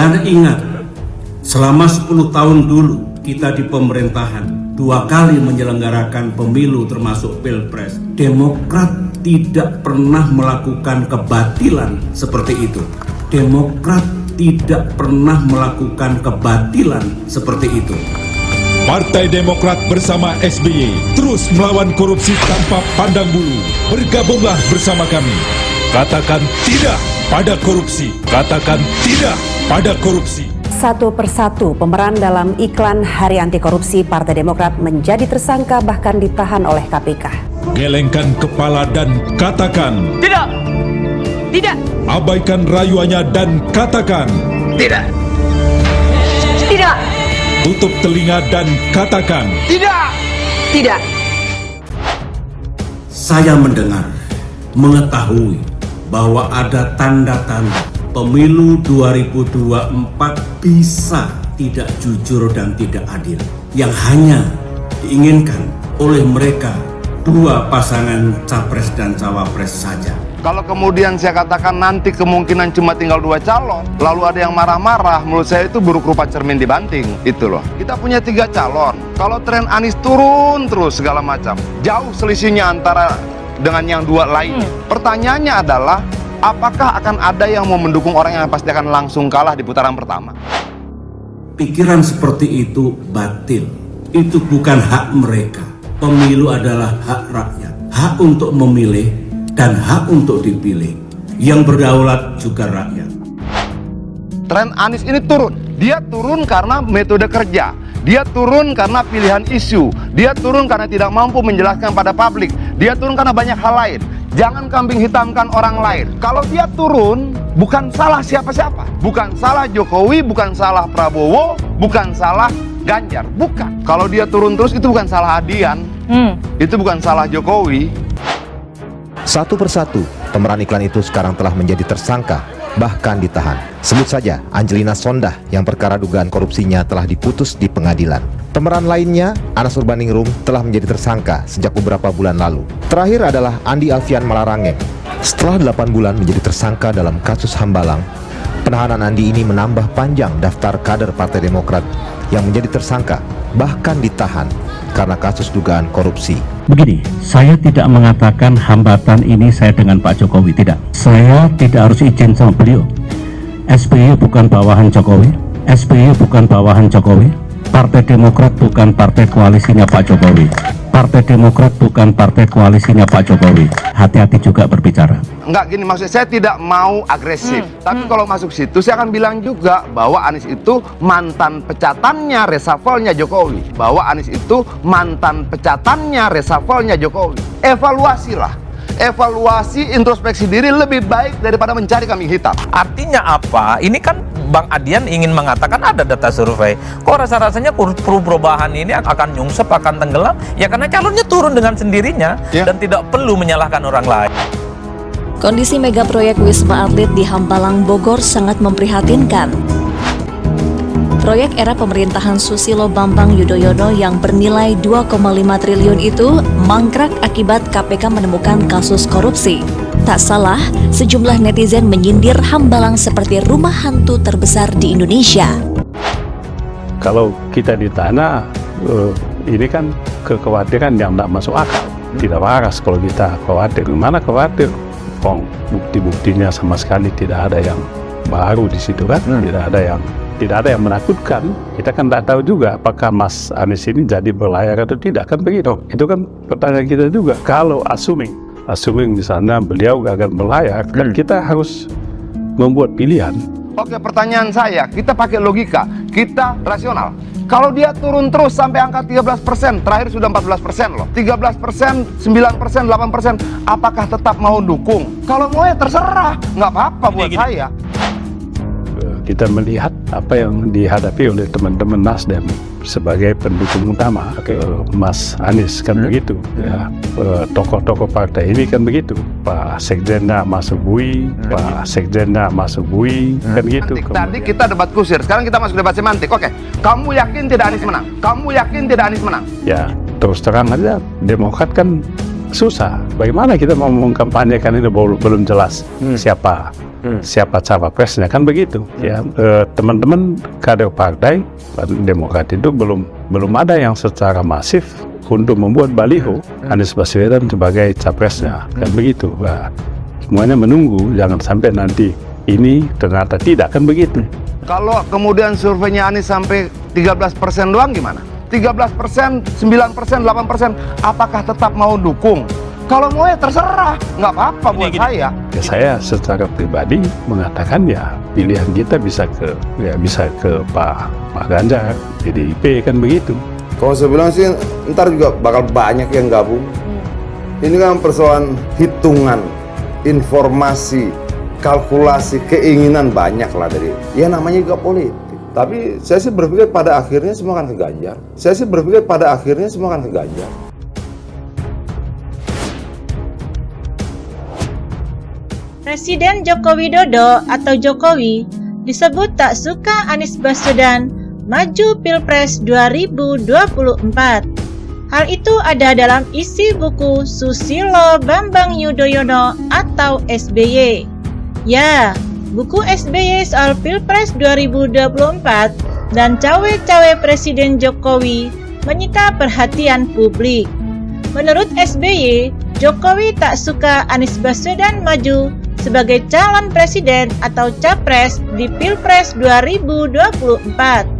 Dan ingat, selama 10 tahun dulu kita di pemerintahan 2 kali menyelenggarakan pemilu termasuk Pilpres. Demokrat tidak pernah melakukan kebatilan seperti itu. Demokrat tidak pernah melakukan kebatilan seperti itu. Partai Demokrat bersama SBY terus melawan korupsi tanpa pandang bulu. Bergabunglah bersama kami. Katakan tidak pada korupsi. Katakan tidak pada korupsi. Satu persatu pemeran dalam iklan Hari Anti Korupsi Partai Demokrat menjadi tersangka bahkan ditahan oleh KPK. Gelengkan kepala dan katakan tidak. Tidak. Abaikan rayuannya dan katakan Tidak. Tidak. tutup telinga dan katakan Tidak. Tidak. Saya mendengar, mengetahui bahwa ada tanda-tanda pemilu 2024 bisa tidak jujur dan tidak adil, yang hanya diinginkan oleh mereka 2 pasangan capres dan cawapres saja. Kalau kemudian saya katakan nanti kemungkinan cuma tinggal 2 calon, lalu ada yang marah-marah, menurut saya itu buruk rupa cermin dibanting, itu loh. Kita punya 3 calon, kalau tren Anies turun terus segala macam, jauh selisihnya antara dengan yang 2 lain. Pertanyaannya adalah, apakah akan ada yang mau mendukung orang yang pasti akan langsung kalah di putaran pertama? Pikiran seperti itu batil. Itu bukan hak mereka. Pemilu adalah hak rakyat, hak untuk memilih dan hak untuk dipilih. Yang berdaulat juga rakyat. Tren Anies ini turun. Dia turun karena metode kerja. Dia turun karena pilihan isu. Dia turun karena tidak mampu menjelaskan pada publik. Dia turun karena banyak hal lain. Jangan kambing hitamkan orang lain. Kalau dia turun, bukan salah siapa-siapa. Bukan salah Jokowi, bukan salah Prabowo, bukan salah Ganjar. Bukan. Kalau dia turun terus, itu bukan salah Adian. Itu bukan salah Jokowi. Satu persatu, pemeran iklan itu sekarang telah menjadi tersangka, bahkan ditahan. Sebut saja Angelina Sondah yang perkara dugaan korupsinya telah diputus di pengadilan. Pemeran lainnya, Anas Urbaningrum, telah menjadi tersangka sejak beberapa bulan lalu. Terakhir adalah Andi Alfian Malarangeng. Setelah 8 bulan menjadi tersangka dalam kasus Hambalang, penahanan Andi ini menambah panjang daftar kader Partai Demokrat yang menjadi tersangka, bahkan ditahan karena kasus dugaan korupsi. Begini, saya tidak mengatakan hambatan ini saya dengan Pak Jokowi, tidak. Saya tidak harus izin sama beliau. SBY bukan bawahan Jokowi, SBY bukan bawahan Jokowi, Partai Demokrat bukan partai koalisinya Pak Jokowi, Partai Demokrat bukan partai koalisinya Pak Jokowi. Hati-hati juga berbicara. Enggak, gini maksud saya tidak mau agresif. Tapi kalau masuk situ saya akan bilang juga bahwa Anies itu mantan pecatannya reshuffle-nya Jokowi. Bahwa Anies itu mantan pecatannya reshuffle-nya Jokowi. Evaluasilah. Evaluasi, introspeksi diri lebih baik daripada mencari kambing hitam. Artinya apa? Ini kan Bang Adian ingin mengatakan ada data survei. Kok rasa-rasanya perubahan ini akan nyungsep, akan tenggelam? Ya karena calonnya turun dengan sendirinya dan tidak perlu menyalahkan orang lain. Kondisi mega proyek Wisma Atlet di Hambalang, Bogor sangat memprihatinkan. Proyek era pemerintahan Susilo Bambang Yudhoyono yang bernilai 2,5 triliun itu mangkrak akibat KPK menemukan kasus korupsi. Tak salah, sejumlah netizen menyindir Hambalang seperti rumah hantu terbesar di Indonesia. Kalau kita di tanah, ini kan kekhawatiran yang tidak masuk akal. Tidak waras kalau kita khawatir. Mana khawatir? Bukti-buktinya sama sekali tidak ada yang baru di situ kan? Tidak ada yang menakutkan. Kita kan tidak tahu juga apakah Mas Anies ini jadi berlayar atau tidak, kan begitu. Itu kan pertanyaan kita juga. Kalau assuming di sana beliau gagal berlayar, kan kita harus membuat pilihan. Oke, pertanyaan saya, kita pakai logika, kita rasional. Kalau dia turun terus sampai angka 13%, terakhir sudah 14% loh. 13%, 9%, 8%, apakah tetap mau dukung? Kalau mau ya terserah, nggak apa-apa buat saya. Kita melihat apa yang dihadapi oleh teman-teman Nasdem sebagai pendukung utama Mas Anies, kan begitu ya. Tokoh-tokoh partai ini kan begitu, Pak Sekjennya masuk bui, Pak Sekjennya masuk bui, kan gitu. Tadi kita debat kusir, sekarang kita masuk debat semantik. Oke, kamu yakin tidak Anies menang? Kamu yakin tidak Anies menang? Ya, terus terang aja, Demokrat kan susah. Bagaimana kita mau mengkampanyekan ini belum jelas siapa siapa cawapresnya, kan begitu ya. Teman-teman kader partai Demokrat itu belum ada yang secara masif untuk membuat baliho Anies Baswedan sebagai capresnya, kan begitu. Nah, semuanya menunggu, jangan sampai nanti ini ternyata tidak, kan begitu. Kalau kemudian surveinya Anies sampai 13% doang gimana? 13%, 9%, 8%, apakah tetap mau dukung? Kalau mau ya terserah, nggak apa-apa buat saya. Ya, saya secara pribadi mengatakan ya pilihan kita bisa ke Pak Ganjar, PDIP, kan begitu. Kalau saya bilang sih ntar juga bakal banyak yang gabung. Ini kan persoalan hitungan, informasi, kalkulasi, keinginan banyak lah dari. Ya namanya juga politik. Tapi saya sih berpikir pada akhirnya semua akan ke Ganjar. Presiden Joko Widodo atau Jokowi disebut tak suka Anies Baswedan maju Pilpres 2024. Hal itu ada dalam isi buku Susilo Bambang Yudhoyono atau SBY. Ya, buku SBY soal Pilpres 2024 dan cawe-cawe Presiden Jokowi menyita perhatian publik. Menurut SBY, Jokowi tak suka Anies Baswedan maju sebagai calon presiden atau capres di Pilpres 2024.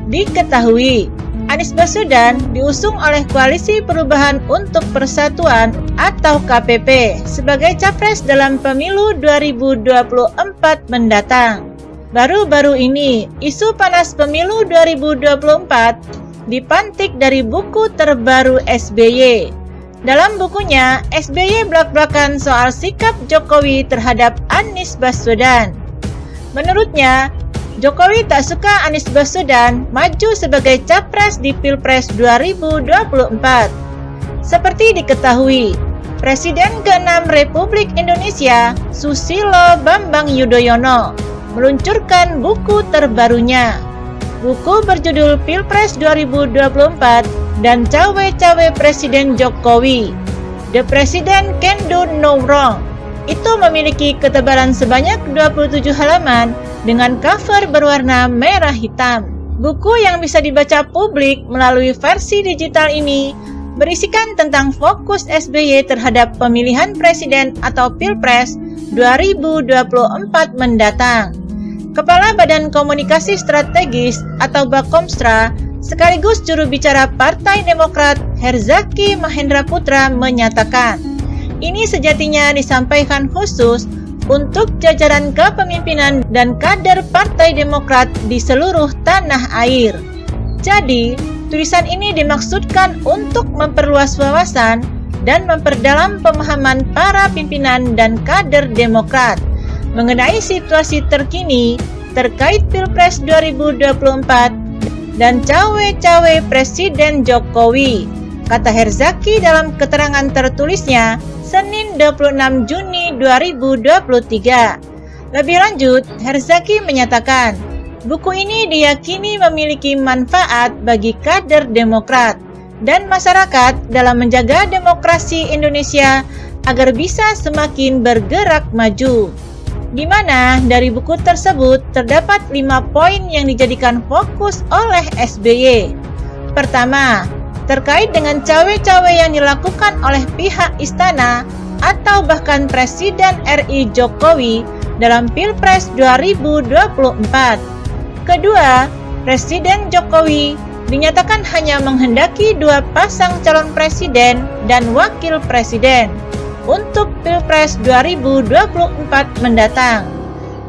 Diketahui, Anies Baswedan diusung oleh Koalisi Perubahan untuk Persatuan atau KPP sebagai capres dalam pemilu 2024 mendatang. Baru-baru ini, isu panas pemilu 2024 dipantik dari buku terbaru SBY. Dalam bukunya, SBY blak-blakan soal sikap Jokowi terhadap Anies Baswedan. Menurutnya, Jokowi tak suka Anies Baswedan maju sebagai capres di Pilpres 2024. Seperti diketahui, Presiden ke-6 Republik Indonesia, Susilo Bambang Yudhoyono, meluncurkan buku terbarunya. Buku berjudul Pilpres 2024 dan Cawe-Cawe Presiden Jokowi, The President Can Do No Wrong. Itu memiliki ketebalan sebanyak 27 halaman dengan cover berwarna merah hitam. Buku yang bisa dibaca publik melalui versi digital ini berisikan tentang fokus SBY terhadap pemilihan presiden atau Pilpres 2024 mendatang. Kepala Badan Komunikasi Strategis atau Bakomstra sekaligus juru bicara Partai Demokrat Herzaki Mahendra Putra menyatakan, ini sejatinya disampaikan khusus untuk jajaran kepemimpinan dan kader Partai Demokrat di seluruh tanah air. Jadi, tulisan ini dimaksudkan untuk memperluas wawasan dan memperdalam pemahaman para pimpinan dan kader Demokrat mengenai situasi terkini terkait Pilpres 2024 dan cawe-cawe Presiden Jokowi, kata Herzaki dalam keterangan tertulisnya Senin 26 Juni 2023. Lebih lanjut, Herzaki menyatakan, buku ini diyakini memiliki manfaat bagi kader Demokrat dan masyarakat dalam menjaga demokrasi Indonesia agar bisa semakin bergerak maju. Di mana dari buku tersebut terdapat 5 poin yang dijadikan fokus oleh SBY. Pertama, terkait dengan cawe-cawe yang dilakukan oleh pihak istana atau bahkan Presiden RI Jokowi dalam Pilpres 2024. Kedua, Presiden Jokowi dinyatakan hanya menghendaki 2 pasang calon presiden dan wakil presiden untuk Pilpres 2024 mendatang.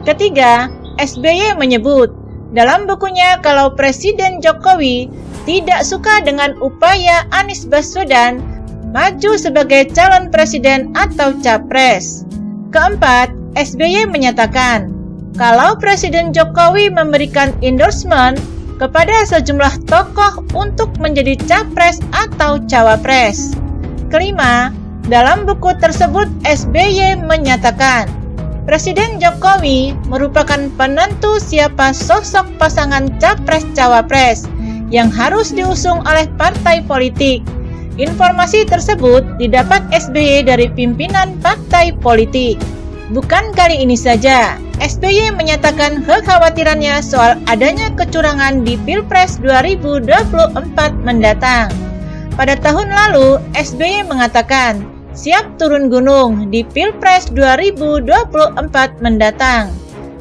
Ketiga, SBY menyebut dalam bukunya kalau Presiden Jokowi tidak suka dengan upaya Anies Baswedan maju sebagai calon presiden atau capres. Keempat, SBY menyatakan kalau Presiden Jokowi memberikan endorsement kepada sejumlah tokoh untuk menjadi capres atau cawapres. Kelima, dalam buku tersebut SBY menyatakan Presiden Jokowi merupakan penentu siapa sosok pasangan capres-cawapres yang harus diusung oleh partai politik. Informasi tersebut didapat SBY dari pimpinan partai politik. Bukan kali ini saja, SBY menyatakan kekhawatirannya soal adanya kecurangan di Pilpres 2024 mendatang. Pada tahun lalu, SBY mengatakan siap turun gunung di Pilpres 2024 mendatang.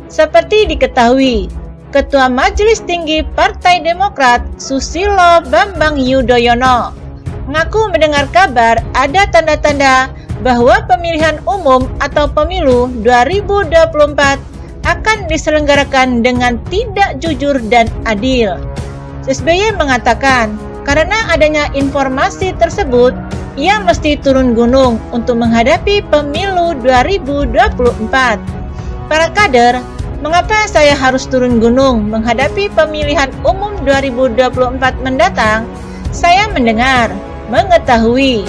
Seperti diketahui, Ketua Majelis Tinggi Partai Demokrat Susilo Bambang Yudhoyono mengaku mendengar kabar ada tanda-tanda bahwa pemilihan umum atau pemilu 2024 akan diselenggarakan dengan tidak jujur dan adil. SBY mengatakan karena adanya informasi tersebut, ia mesti turun gunung untuk menghadapi pemilu 2024. Para kader, mengapa saya harus turun gunung menghadapi pemilihan umum 2024 mendatang? Saya mendengar, mengetahui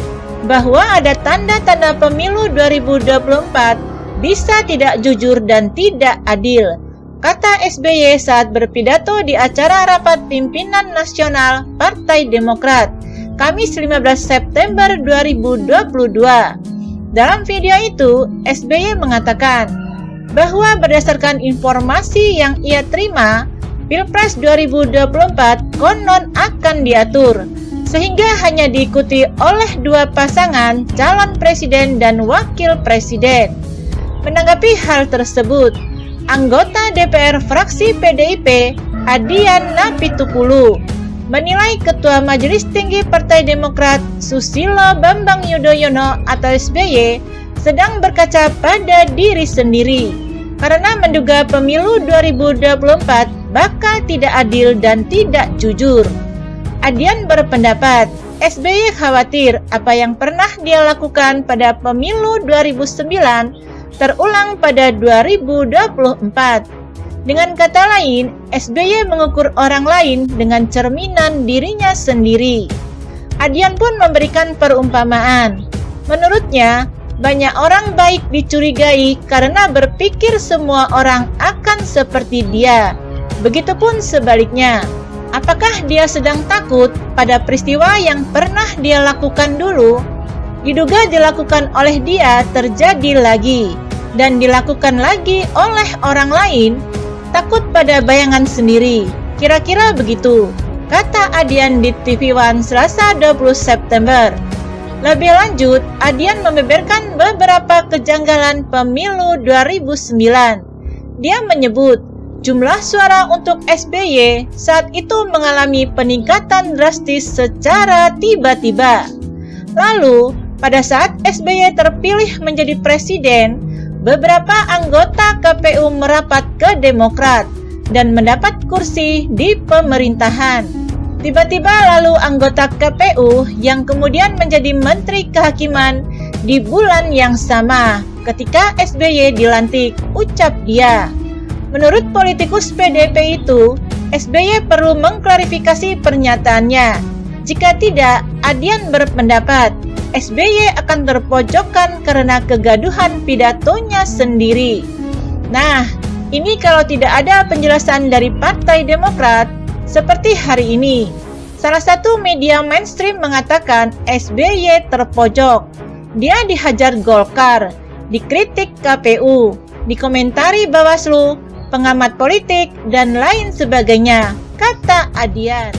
bahwa ada tanda-tanda pemilu 2024 bisa tidak jujur dan tidak adil, kata SBY saat berpidato di acara rapat pimpinan nasional Partai Demokrat, Kamis 15 September 2022. Dalam video itu, SBY mengatakan bahwa berdasarkan informasi yang ia terima, Pilpres 2024 konon akan diatur, sehingga hanya diikuti oleh dua pasangan calon presiden dan wakil presiden. Menanggapi hal tersebut, anggota DPR fraksi PDIP, Adian Napitupulu, menilai Ketua Majelis Tinggi Partai Demokrat Susilo Bambang Yudhoyono atau SBY sedang berkaca pada diri sendiri karena menduga pemilu 2024 bakal tidak adil dan tidak jujur. Adian berpendapat SBY khawatir apa yang pernah dia lakukan pada pemilu 2009 terulang pada 2024. Dengan kata lain, SBY mengukur orang lain dengan cerminan dirinya sendiri. Adian pun memberikan perumpamaan. Menurutnya, banyak orang baik dicurigai karena berpikir semua orang akan seperti dia. Begitupun sebaliknya. Apakah dia sedang takut pada peristiwa yang pernah dia lakukan dulu? Diduga dilakukan oleh dia terjadi lagi, dan dilakukan lagi oleh orang lain, takut pada bayangan sendiri. Kira-kira begitu, kata Adian di TV One Selasa 20 September. Lebih lanjut, Adian membeberkan beberapa kejanggalan pemilu 2009. Dia menyebut jumlah suara untuk SBY saat itu mengalami peningkatan drastis secara tiba-tiba. Lalu, pada saat SBY terpilih menjadi presiden, beberapa anggota KPU merapat ke Demokrat dan mendapat kursi di pemerintahan. Tiba-tiba lalu anggota KPU yang kemudian menjadi Menteri Kehakiman di bulan yang sama ketika SBY dilantik, ucap dia. Menurut politikus PDIP itu, SBY perlu mengklarifikasi pernyataannya. Jika tidak, Adian berpendapat SBY akan terpojokkan karena kegaduhan pidatonya sendiri. Nah, ini kalau tidak ada penjelasan dari Partai Demokrat seperti hari ini. Salah satu media mainstream mengatakan SBY terpojok. Dia dihajar Golkar, dikritik KPU, dikomentari Bawaslu, pengamat politik, dan lain sebagainya, kata Adian.